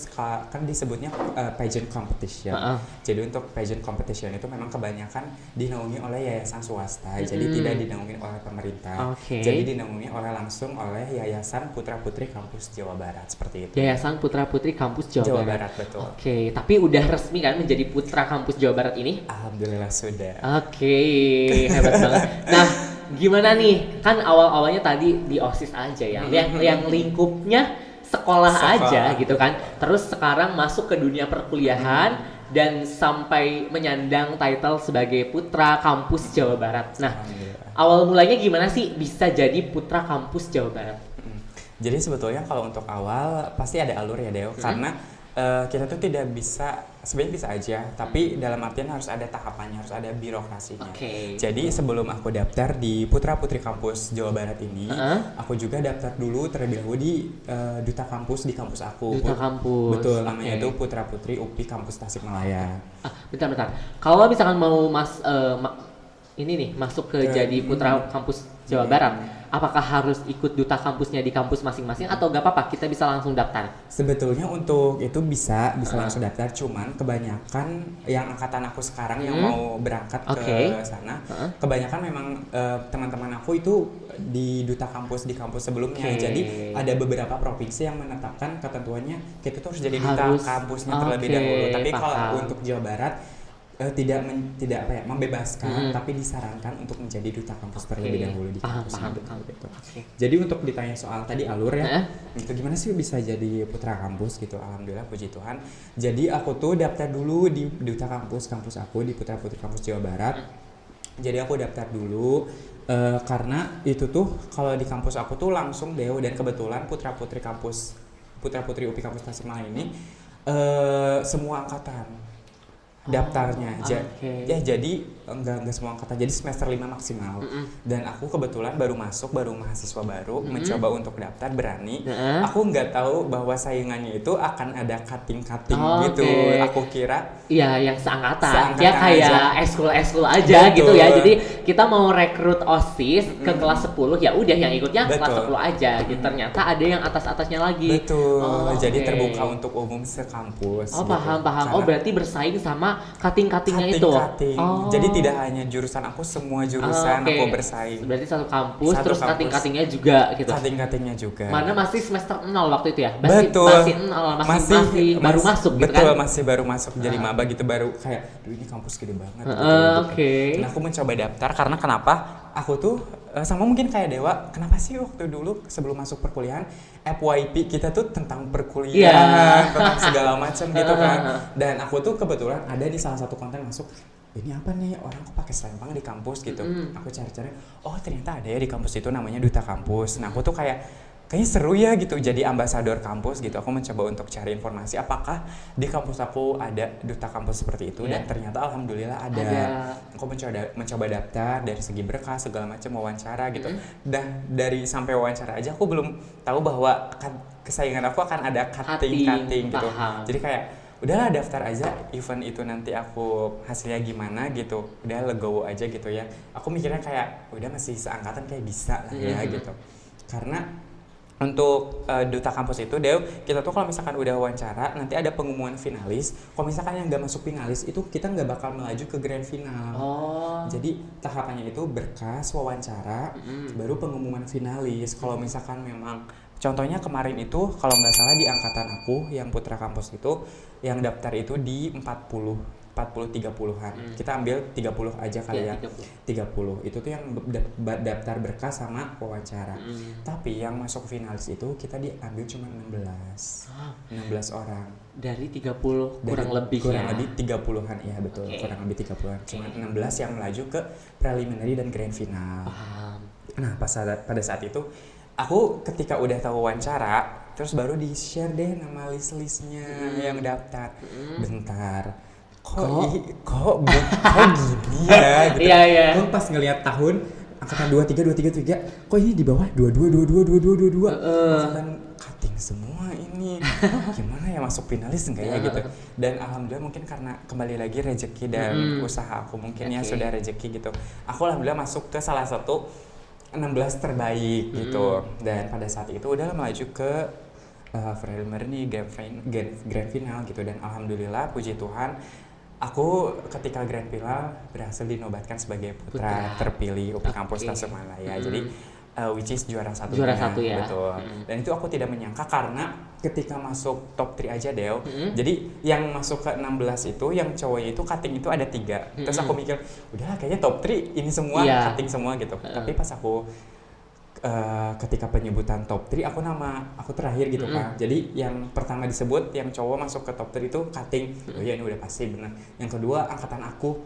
kan disebutnya pageant competition. Jadi untuk pageant competition itu memang kebanyakan dinaungi oleh yayasan swasta. Jadi tidak dinaungi oleh pemerintah. Jadi dinaungi langsung oleh Yayasan Putra Putri Kampus Jawa Barat, seperti itu. Yayasan Putra Putri Kampus Jawa Barat. Betul. Oke, tapi udah resmi kan menjadi Putra Kampus Jawa Barat ini? Alhamdulillah sudah. Oke, hebat banget. Nah, gimana nih? Kan awal-awalnya tadi di OSIS aja ya, yang lingkupnya sekolah aja gitu kan. Terus sekarang masuk ke dunia perkuliahan dan sampai menyandang title sebagai Putra Kampus Jawa Barat. Nah, awal mulanya gimana sih bisa jadi Putra Kampus Jawa Barat? Jadi sebetulnya kalau untuk awal pasti ada alur ya Deo, karena kita tuh tidak bisa, sebenarnya bisa aja, tapi dalam artian harus ada tahapannya, harus ada birokrasinya. Jadi sebelum aku daftar di Putra Putri Kampus Jawa Barat ini, aku juga daftar dulu terlebih dahulu di Duta Kampus di kampus aku. Duta Kampus. Betul, namanya itu Putra Putri UPI Kampus Tasikmalaya. Bentar. Kalau misalkan mau ini nih masuk ke jadi Putra Kampus Jawa Barat, apakah harus ikut duta kampusnya di kampus masing-masing atau gak apa-apa kita bisa langsung daftar? Sebetulnya untuk itu bisa langsung daftar, cuman kebanyakan yang angkatan aku sekarang yang mau berangkat ke sana, kebanyakan memang teman-teman aku itu di duta kampus di kampus sebelumnya. Jadi ada beberapa provinsi yang menetapkan ketentuannya kita tuh harus jadi duta kampusnya terlebih dahulu. Tapi kalau untuk Jawa Barat tidak membebaskan, tapi disarankan untuk menjadi duta kampus terlebih dahulu di kampus. Jadi untuk ditanya soal tadi alur ya, itu gimana sih bisa jadi putra kampus gitu? Alhamdulillah puji Tuhan. Jadi aku tuh daftar dulu di duta kampus aku di Putra Putri Kampus Jawa Barat. Jadi aku daftar dulu, Karena itu tuh kalau di kampus aku tuh langsung Deo, dan kebetulan putra-putri UPI kampus Tasikmalaya ini semua angkatan daftarnya. Ya jadi enggak semua angkatan, jadi semester 5 maksimal. Dan aku kebetulan baru mahasiswa baru, mencoba untuk daftar, berani. Aku nggak tahu bahwa saingannya itu akan ada cutting-cutting gitu. Aku kira iya yang seangkatan ya, kayak eskul aja. Betul. Gitu ya. Jadi kita mau rekrut OSIS ke kelas 10, ya udah yang ikutnya kelas 10 aja gitu. Ternyata ada yang atas-atasnya lagi. Betul. Jadi terbuka untuk umum sekampus. Oh, paham. Oh, berarti bersaing sama cutting-cuttingnya itu. Jadi tidak hanya jurusan aku, semua jurusan aku bersaing. Berarti satu kampus, terus cutting-cuttingnya juga gitu. Cutting-cuttingnya juga. Mana masih semester 0 waktu itu ya? Betul. Masih baru masuk gitu kan? Betul, masih baru masuk jadi maba gitu, baru kayak, duh ini kampus gede banget gitu. Dan aku mencoba daftar karena kenapa? Aku tuh sama mungkin kayak Dewa, kenapa sih waktu dulu sebelum masuk perkuliahan FYP kita tuh tentang perkuliahan, tentang segala macam gitu kan. Dan aku tuh kebetulan ada di salah satu konten masuk, ini apa nih, orang kok pakai selempang di kampus gitu. Aku cari-cari, oh ternyata ada ya di kampus itu namanya Duta Kampus. Nah aku tuh kayaknya seru ya gitu jadi ambasador kampus gitu. Aku mencoba untuk cari informasi apakah di kampus aku ada duta kampus seperti itu, dan ternyata alhamdulillah ada. Aku mencoba daftar dari segi berkas segala macam, wawancara gitu. Dan dari sampai wawancara aja aku belum tahu bahwa kesaingan aku akan ada cutting gitu. Jadi kayak udahlah daftar aja, event itu nanti aku hasilnya gimana gitu, udah legowo aja gitu ya. Aku mikirnya kayak udah masih seangkatan kayak bisa lah ya gitu. Karena untuk duta kampus itu, kita tuh kalau misalkan udah wawancara, nanti ada pengumuman finalis. Kalau misalkan yang nggak masuk finalis, itu kita nggak bakal melaju ke grand final. Jadi tahapannya itu berkas, wawancara, baru pengumuman finalis. Kalau misalkan memang, contohnya kemarin itu, kalau nggak salah di angkatan aku, yang putra kampus itu, yang daftar itu di 30-30an. Kita ambil 30 aja kali ya. 30. Itu tuh yang daftar berkas sama wawancara. Tapi yang masuk finalis itu kita diambil cuma 16 orang. Dari 30 kurang lebih 30-an, ya betul. Kurang lebih 30-an. Cuma 16 yang melaju ke preliminary dan grand final. Nah, pada saat itu aku ketika udah tahu wawancara, terus baru di-share deh nama list-listnya yang daftar. Bentar. Kok gini ya gitu. Kok pas ngelihat tahun angkatan 23, kok ini di bawah 22. Angkatan cutting semua ini. Gimana ya masuk finalis enggak ya gitu. Dan alhamdulillah mungkin karena kembali lagi rezeki dan usaha aku mungkin ya sudah rezeki gitu. Aku alhamdulillah masuk ke salah satu 16 terbaik gitu. Dan pada saat itu udah melaju ke preliminary grand final gitu. Dan alhamdulillah puji Tuhan, aku ketika grand final berhasil dinobatkan sebagai putra terpilih UPI Kampus Tasikmalaya. Jadi which is juara satu ya. Betul. Dan itu aku tidak menyangka karena ketika masuk top 3 aja Deo. Jadi yang masuk ke 16 itu yang cowoknya itu cutting itu ada 3. Terus aku mikir, udahlah kayaknya top 3 ini semua cutting semua gitu. Tapi pas aku ketika penyebutan top 3 aku terakhir gitu kan. Jadi yang pertama disebut yang cowok masuk ke top 3 itu cutting. Oh ya ini udah pasti benar. Yang kedua angkatan aku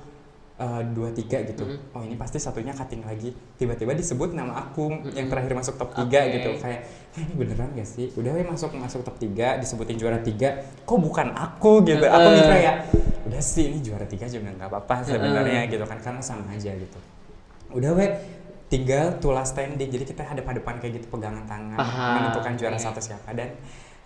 23 gitu. Oh ini pasti satunya cutting lagi. Tiba-tiba disebut nama aku yang terakhir masuk top 3 gitu. Kayak ini beneran gak sih? Udah masuk top 3 disebutin juara 3. Kok bukan aku gitu. Aku mikir ya udah sih ini juara 3 juga enggak apa-apa sebenarnya gitu kan, karena sama aja gitu. Udah tinggal tulas standing, jadi kita hadap-hadapan kayak gitu, pegangan tangan, menentukan juara satu siapa. Dan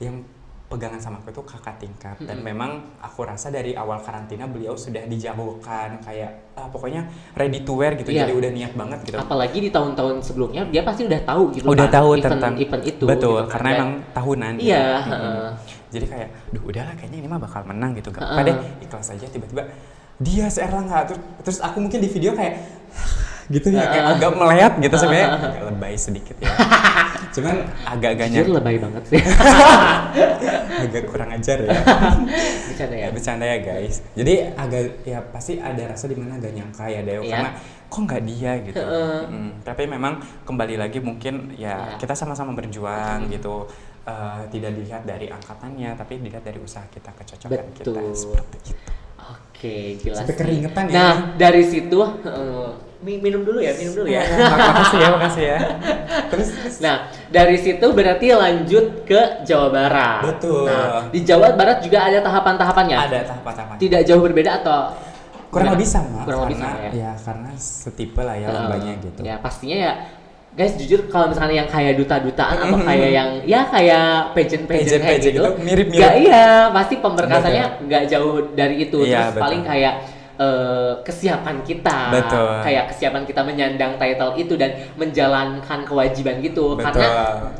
yang pegangan sama aku itu kakak tingkat. Dan memang aku rasa dari awal karantina beliau sudah dijagokan kayak pokoknya ready to wear gitu. Jadi udah niat banget gitu. Apalagi di tahun-tahun sebelumnya dia pasti udah tahu gitu. Udah tahu tentang event itu. Betul, gitu, karena emang tahunan. Iya. Jadi kayak, udahlah kayaknya ini mah bakal menang gitu. Gak apa deh, ikhlas aja. Tiba-tiba dia Erlangga, terus aku mungkin di video kayak gitu ya, kayak agak melehat gitu sebenarnya, agak lebay sedikit ya. Cuman agak-agaknya lebay banget sih. Agak kurang ajar ya. Bercanda ya guys. Jadi agak ya pasti ada rasa dimana agak nyangka ya Deo, karena kok nggak dia gitu. Tapi memang kembali lagi mungkin ya kita sama-sama berjuang gitu. Tidak dilihat dari angkatannya, tapi dilihat dari usaha kita, kecocokan kita seperti itu. Oke, jelas. Sampai keringetan ya. Nah, dari situ minum dulu ya. Makasih ya. Terus. Nah, dari situ berarti lanjut ke Jawa Barat. Betul. Nah, di Jawa Barat juga ada tahapan-tahapannya. Ada tahapan-tahapan. Tidak jauh berbeda atau kurang lebih sama. Kurang lebih sama ya. Ya karena setipe lah ya lombanya gitu. Ya pastinya ya. Guys, jujur kalau misalnya yang kayak duta-dutaan atau kayak yang ya kayak pageant kayak gitu, mirip-mirip. Gak, iya, pasti pemberkasannya nggak jauh dari itu. Iya, Terus paling kayak kesiapan kita, Betul. kayak kesiapan kita menyandang title itu dan menjalankan kewajiban gitu. Betul. Karena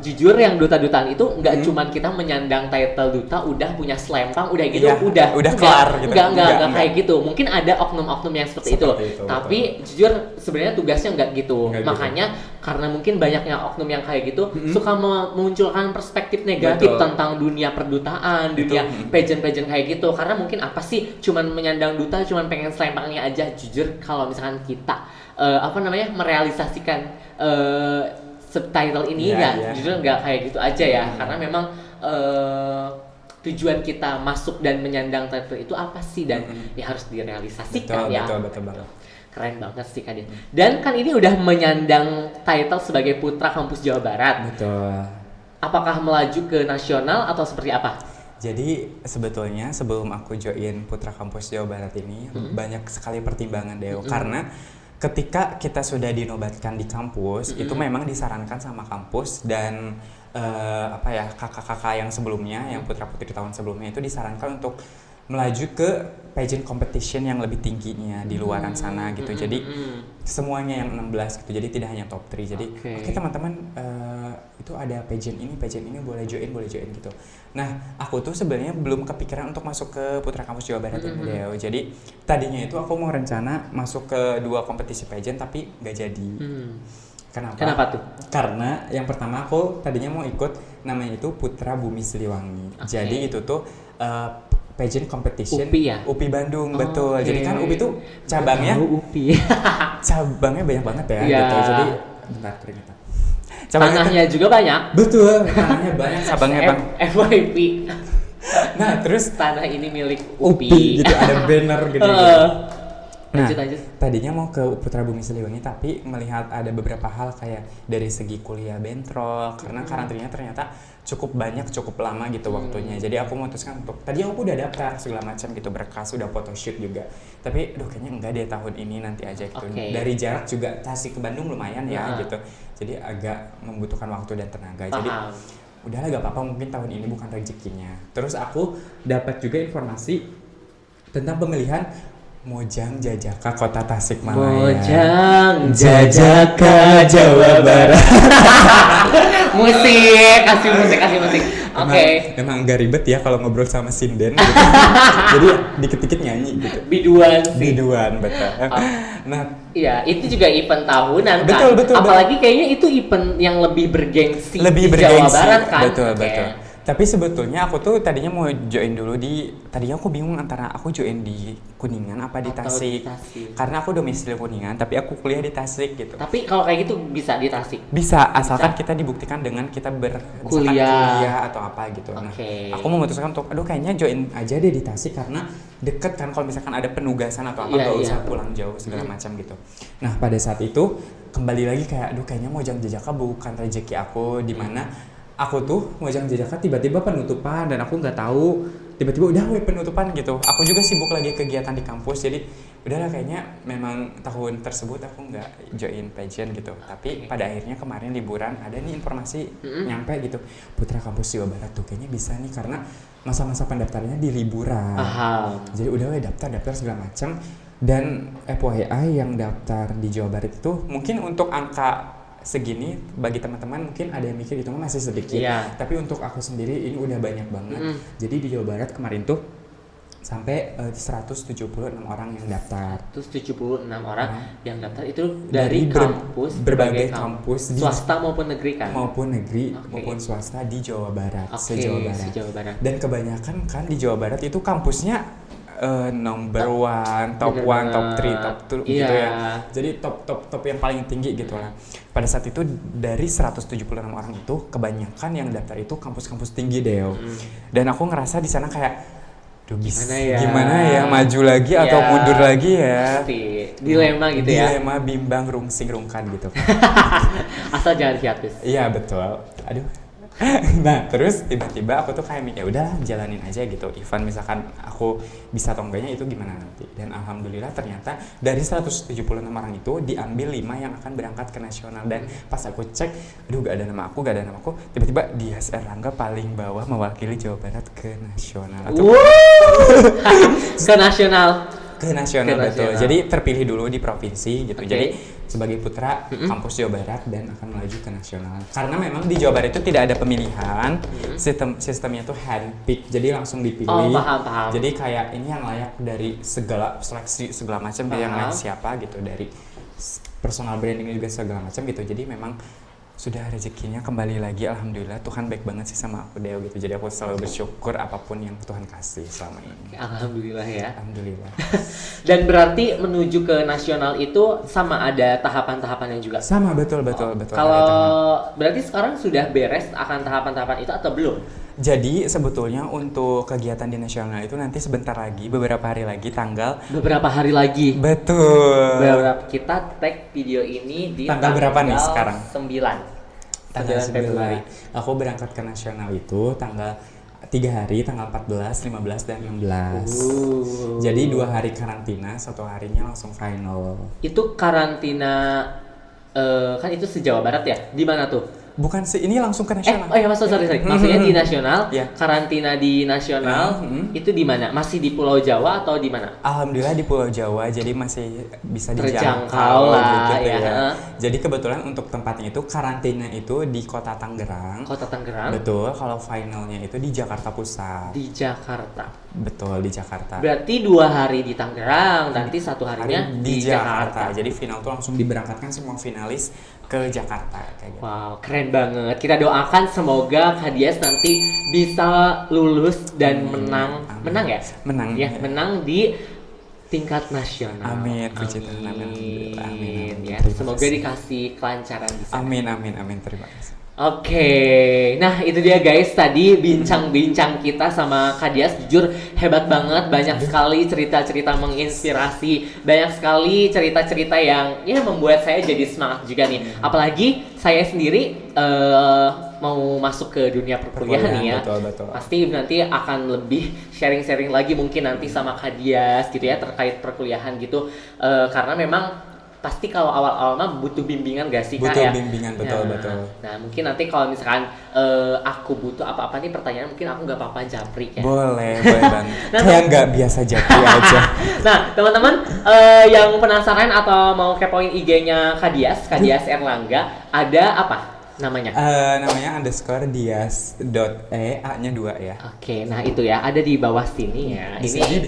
jujur yang duta-dutaan itu nggak cuman kita menyandang title duta, udah punya selempang, udah gitu, Iya, udah kelar gitu. Nggak kayak gitu. Mungkin ada oknum-oknum yang seperti itu. Tapi jujur sebenarnya tugasnya nggak gitu. Makanya karena mungkin banyaknya oknum yang kayak gitu suka memunculkan perspektif negatif tentang dunia perdutaan, dunia pageant kayak gitu. Karena mungkin apa sih cuman menyandang duta, cuman pengen selempangnya aja. Jujur kalau misalkan kita merealisasikan subtitle ini jujur nggak kayak gitu aja ya. Karena memang tujuan kita masuk dan menyandang title itu apa sih, dan ya harus direalisasikan. Betul banget. Keren banget sih Kak Din. Dan kan ini udah menyandang title sebagai Putra Kampus Jawa Barat. Betul. Apakah melaju ke nasional atau seperti apa? Jadi sebetulnya sebelum aku join Putra Kampus Jawa Barat ini banyak sekali pertimbangan Deo. Karena ketika kita sudah dinobatkan di kampus itu memang disarankan sama kampus dan kakak-kakak yang sebelumnya, yang putra-putri tahun sebelumnya itu disarankan untuk melaju ke pageant competition yang lebih tingginya di luaran sana gitu. Jadi semuanya yang 16 gitu. Jadi tidak hanya top 3. Jadi oke, teman-teman itu ada pageant ini boleh join gitu. Nah, aku tuh sebenarnya belum kepikiran untuk masuk ke Putra Kampus Jawa Barat ini Deo. Jadi tadinya itu aku mau rencana masuk ke 2 kompetisi pageant tapi nggak jadi. Kenapa tuh? Karena yang pertama aku tadinya mau ikut namanya itu Putra Bumi Siliwangi. Jadi itu tuh pageant competition UPI Bandung, betul. Jadi kan UPI tuh cabangnya cabangnya banyak banget ya gitu. Jadi bentar keringetan. Tanahnya juga banyak. Betul, tanahnya banyak, cabangnya Bang. FYP. Nah, terus tanah ini milik UPI gitu, ada banner gitu. Nah, lanjut. Tadinya mau ke Putra Bumi Siliwangi tapi melihat ada beberapa hal kayak dari segi kuliah bentrok karena karantinanya ternyata cukup lama gitu waktunya. Jadi aku memutuskan untuk tadi aku udah daftar segala macam gitu, berkas, udah photoshoot juga. Tapi kayaknya enggak deh tahun ini, nanti aja gitu. Dari jarak juga Tasik ke Bandung lumayan ya gitu. Jadi agak membutuhkan waktu dan tenaga. Jadi udahlah gak apa-apa, mungkin tahun ini bukan rezekinya. Terus aku dapat juga informasi tentang pemilihan Mojang Jajaka Kota Tasikmalaya. Mojang Jajaka Jawa Barat. kasih musik. Oke. Emang agak ribet ya kalau ngobrol sama sinden gitu. Jadi dikit-dikit nyanyi gitu. Biduan, betul. Nah, iya, itu juga event tahunan betul, kan. Apalagi kayaknya itu event yang lebih bergengsi di Jawa Barat kan. Betul. Tapi sebetulnya aku tuh tadinya mau join dulu tadinya aku bingung antara aku join di Kuningan apa di Tasik. Karena aku domisili Kuningan, tapi aku kuliah di Tasik gitu. Tapi kalau kayak gitu bisa di Tasik? Bisa, asalkan kita dibuktikan dengan kita kuliah atau apa gitu. Nah, aku memutuskan untuk, kayaknya join aja deh di Tasik karena deket kan, kalau misalkan ada penugasan atau apa gak usah pulang jauh segala macam gitu. Nah, pada saat itu kembali lagi kayak, kayaknya Mojang Jajaka bukan rezeki aku, di mana aku tuh Mojang Jajaka tiba-tiba penutupan dan aku nggak tahu, tiba-tiba udah penutupan gitu. Aku juga sibuk lagi kegiatan di kampus, jadi udahlah kayaknya memang tahun tersebut aku nggak join pageant gitu. Tapi pada akhirnya kemarin liburan ada nih informasi nyampe gitu, Putra Kampus Jawa Barat tuh kayaknya bisa nih karena masa-masa pendaftarannya di liburan. Jadi udah daftar segala macam. Dan FYI yang daftar di Jawa Barat itu mungkin untuk angka segini bagi teman-teman mungkin ada yang mikir itu masih sedikit, tapi untuk aku sendiri ini udah banyak banget. Jadi di Jawa Barat kemarin tuh sampai 176 orang yang daftar. 176 orang yang daftar itu dari berbagai kampus swasta maupun negeri kan? Maupun negeri maupun swasta di Jawa Barat, se-Jawa Barat. Dan kebanyakan kan di Jawa Barat itu kampusnya number one, top 1, top 3, top 2 gitu ya. Jadi top yang paling tinggi gitu lah. Pada saat itu dari 176 orang itu kebanyakan yang daftar itu kampus-kampus tinggi Deo. Dan aku ngerasa di sana kayak Gimana ya, maju lagi atau mundur lagi ya? Pasti. Dilema gitu ya. Dilema, bimbang, rungsing, rungkan gitu. Asal jangan hiatus. Iya betul. Aduh. Nah terus tiba-tiba aku tuh kayak mikir udahlah jalanin aja gitu. Event misalkan aku bisa atau enggaknya itu gimana nanti. Dan alhamdulillah ternyata dari 176 orang itu diambil 5 yang akan berangkat ke nasional. Dan pas aku cek, aduh gak ada nama aku. Tiba-tiba Dias Erlangga paling bawah mewakili Jawa Barat ke nasional. Ke nasional. Ke nasional betul. Jadi terpilih dulu di provinsi gitu. Jadi sebagai putra kampus Jawa Barat dan akan melaju ke nasional. Karena memang di Jawa Barat itu tidak ada pemilihan, sistemnya itu handpick. Jadi langsung dipilih. Oh, paham. Jadi kayak ini yang layak dari segala seleksi segala macam, yang layak siapa gitu, dari personal branding juga segala macam gitu. Jadi memang sudah rezekinya kembali lagi, alhamdulillah. Tuhan baik banget sih sama aku Deo gitu. Jadi aku selalu bersyukur apapun yang Tuhan kasih selama ini. Alhamdulillah ya. Alhamdulillah. Dan berarti menuju ke nasional itu sama ada tahapan-tahapannya juga. Sama betul. Kalau berarti sekarang sudah beres akan tahapan-tahapan itu atau belum? Jadi sebetulnya untuk kegiatan di nasional itu nanti sebentar lagi, beberapa hari lagi beberapa hari lagi. Betul. Kita tag video ini di tanggal berapa nih sekarang? 9. Tanggal 9 Februari. Aku berangkat ke nasional itu tanggal 3 hari, tanggal 14, 15, dan 16. Jadi 2 hari karantina, 1 harinya langsung final. Itu karantina kan itu se-Jawa Barat ya? Di mana tuh? Bukan sih, ini langsung ke nasional. Sorry. Maksudnya di nasional, Yeah. Karantina di nasional, itu di mana? Masih di Pulau Jawa atau di mana? Alhamdulillah di Pulau Jawa, jadi masih bisa terjangkau lah gitu ya. Jadi kebetulan untuk tempatnya itu karantina itu di Kota Tangerang. Betul, kalau finalnya itu di Jakarta Pusat. Di Jakarta. Betul, di Jakarta. Berarti 2 hari di Tangerang, nanti 1 harinya di Jakarta. Jadi final tuh langsung diberangkatkan semua finalis ke Jakarta kayak gitu. Wow, keren banget. Kita doakan semoga Kak Dias nanti bisa lulus dan menang. Menang ya? Menang. Ya, menang di tingkat nasional. Amin. Puji Tuhan. Amin. Ya, semoga dikasih kelancaran di sana. Amin. Terima kasih. Oke, nah itu dia guys, tadi bincang-bincang kita sama Kak Dias. Jujur hebat banget, banyak sekali cerita-cerita menginspirasi, banyak sekali cerita-cerita yang ya membuat saya jadi semangat juga nih. Apalagi saya sendiri mau masuk ke dunia perkuliahan nih ya. Betul. Pasti nanti akan lebih sharing-sharing lagi mungkin nanti sama Kak Dias gitu ya terkait perkuliahan gitu. Karena memang pasti kalau awal-awal mah butuh bimbingan gak sih Kak ya? Butuh bimbingan, betul. Nah mungkin nanti kalau misalkan aku butuh apa-apa nih pertanyaan, mungkin aku gak apa-apa japri ya? Boleh banget. Kayak gak biasa japri aja. Nah teman-teman yang penasaran atau mau kepoin IG-nya Kak Dias Erlangga, ada apa namanya? Namanya _Dias.e, A-nya 2 ya. Oke, nah itu ya, ada di bawah sini ya. Di sini.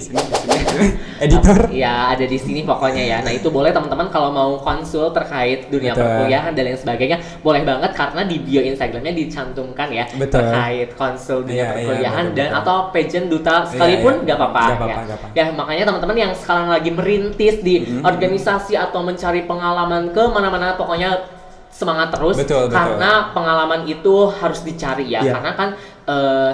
Editor. Ya, ada di sini pokoknya ya. Nah, itu boleh teman-teman kalau mau konsul terkait dunia perkuliahan dan lain sebagainya, boleh banget karena di bio Instagramnya dicantumkan ya. Terkait konsul dunia perkuliahan dan atau pageant duta sekalipun nggak apa-apa. Ya, makanya teman-teman yang sekarang lagi merintis di organisasi atau mencari pengalaman ke mana-mana, pokoknya semangat terus. Karena pengalaman itu harus dicari ya. Karena kan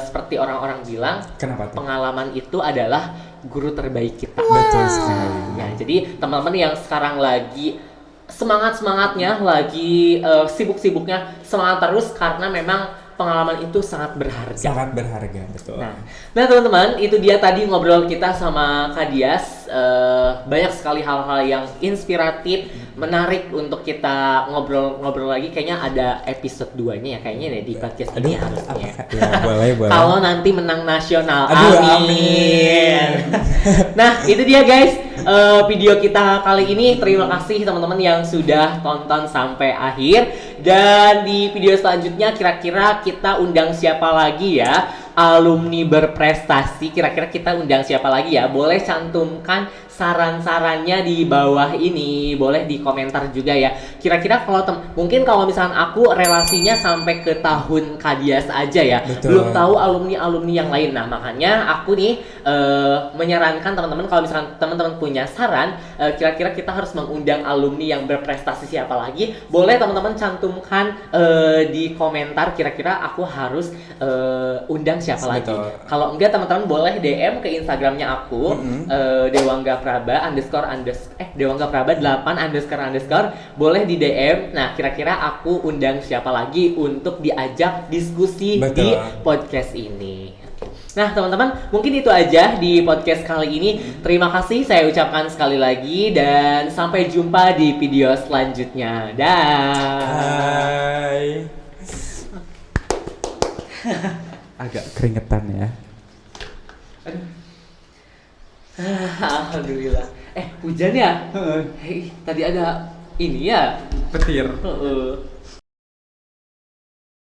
seperti orang-orang bilang, kenapa tuh? Pengalaman itu adalah guru terbaik kita. Betul sekali. Ya, jadi teman-teman yang sekarang lagi semangat-semangatnya, lagi sibuk-sibuknya, semangat terus karena memang pengalaman itu sangat berharga. Sangat berharga, betul. Nah teman-teman, itu dia tadi ngobrol kita sama Kak Dias. Banyak sekali hal-hal yang inspiratif, menarik untuk kita ngobrol lagi. Kayaknya ada episode 2-nya ya, kayaknya nih di podcast ini harusnya. Ya, boleh. Kalau nanti menang nasional, amin. Nah, itu dia guys, video kita kali ini. Terima kasih teman-teman yang sudah tonton sampai akhir. Dan di video selanjutnya kira-kira kita undang siapa lagi ya? Alumni berprestasi, kira-kira kita undang siapa lagi ya? Boleh cantumkan saran-sarannya di bawah ini, boleh di komentar juga ya. Kira-kira kalau mungkin kalau misalkan aku relasinya sampai ke tahun Kadias aja ya. Betul. Belum tahu alumni-alumni yang lain. Nah, makanya aku nih menyarankan teman-teman kalau misalkan teman-teman punya saran, kira-kira kita harus mengundang alumni yang berprestasi siapa lagi, boleh teman-teman cantumkan di komentar kira-kira aku harus undang siapa lagi. Kalau enggak teman-teman boleh DM ke Instagramnya aku, Dewangga Praba Dewangga Praba 8__, boleh di DM. Nah, kira-kira aku undang siapa lagi untuk diajak diskusi di podcast ini. Nah, teman-teman, mungkin itu aja di podcast kali ini. Terima kasih saya ucapkan sekali lagi dan sampai jumpa di video selanjutnya. Hai. Agak keringetan ya. Alhamdulillah. Hujan ya? Tadi ada ini ya? Petir.